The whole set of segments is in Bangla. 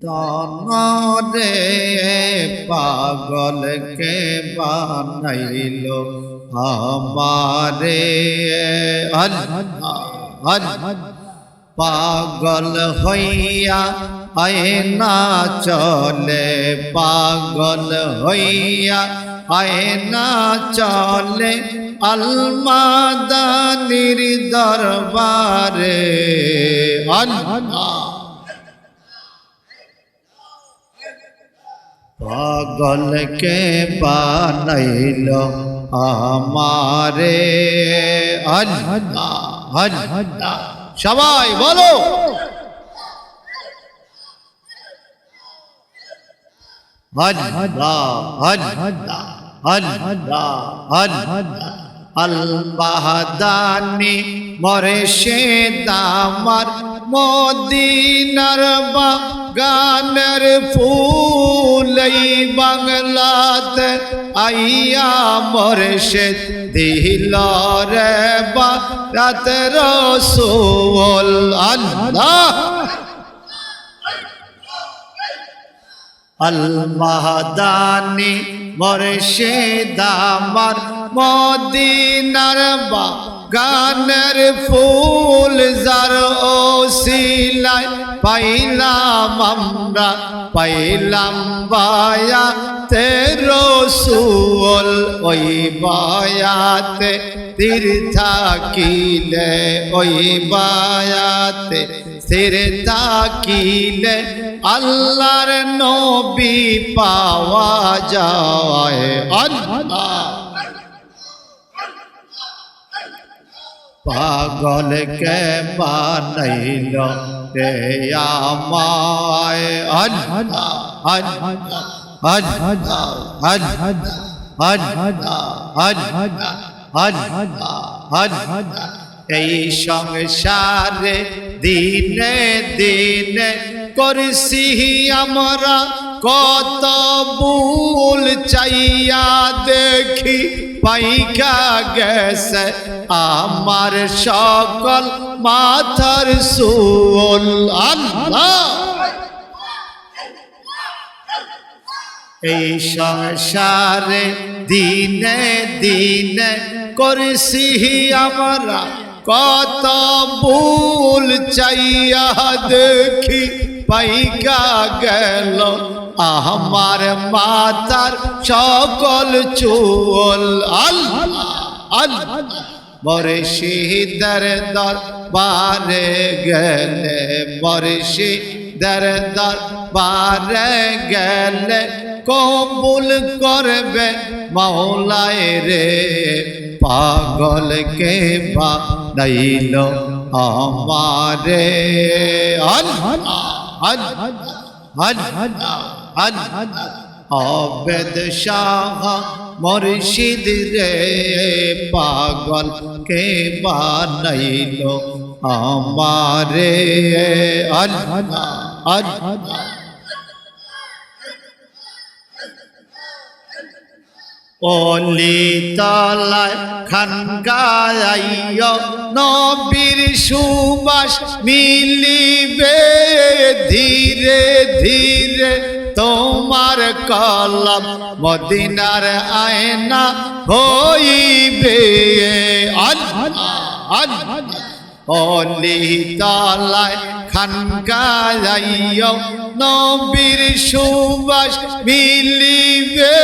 দানরে পাগলকে বানাইল আমারে পাগল হইয়া আয়না চলে পাগল হইয়া আয়না চলে আলমাদানির দরবারে পাগলকে বানাইল আমারে সবাই বলো আল-বাহদানি মুর্শিদ আমার মদিনার বাগানের ফুল এই বাংলাতে আইয়া মুর্শিদ দিল রে বারাত রাসূল আল্লাহ আল-বাহদানি মুর্শিদ আমার মদিনার বাগানের ফুল যার ওসিলায় পাইলাম আমরা পাইলাম বায়াতে রাসূল ওই বায়াতে তীর থাকিলে ওই বায়াতে তীর থাকিলে আল্লাহর নবী পাওয়া যায় আল্লাহ পাগলকে বানাইল রে আমায় এই সংসারে দিনে দিনে করছি আমরা কত ভুল চাইয়া দেখি পাইকা গেছে আমার সকল মাথার চুল আল্লাহ এই সংসারে দিনে দিনে করছি আমরা কত ভুল চাইয়া দেখি পাইকা গেল আমার মাথার সকল চুল আল্লাহ আল্লাহ মুর্শিদের দরবারে গেলে মুর্শিদের দরবারে গেলে কবুল করবে মাওলায় রে পাগলকে বানাইল আমারে আবেদ শাহ মুর্শিদ রে পাগলকে বানাইল আমারে অলি তলায় খানকায় নবীর সুবাস মিলিবে ধীরে ধীরে তোমার কলম মদিনার আয়না হইবে অলি তলায় খানকায় নবীর সুবাস মিলিবে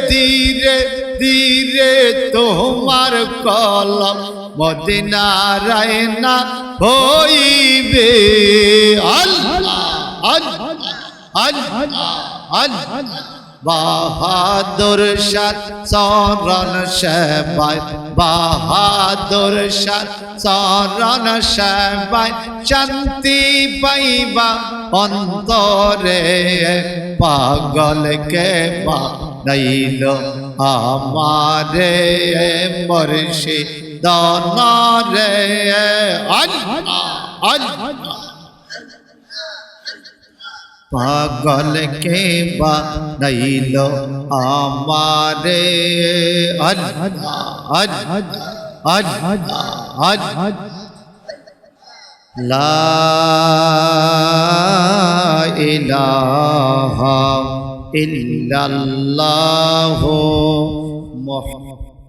ধীরে ধীরে তোমার কলম মদিনার আয়না হইবে আল্লাহ বাহাদুর শাহ চরণ সেবায় বাহাদুর শাহ চরণ সেবায় শান্তি পাইবা অন্তরে পাগলকে বানাইল আমারে মুর্শিদ রে পাগলকে বানাইল আমারে লা ইলাহা ইল্লাল্লাহু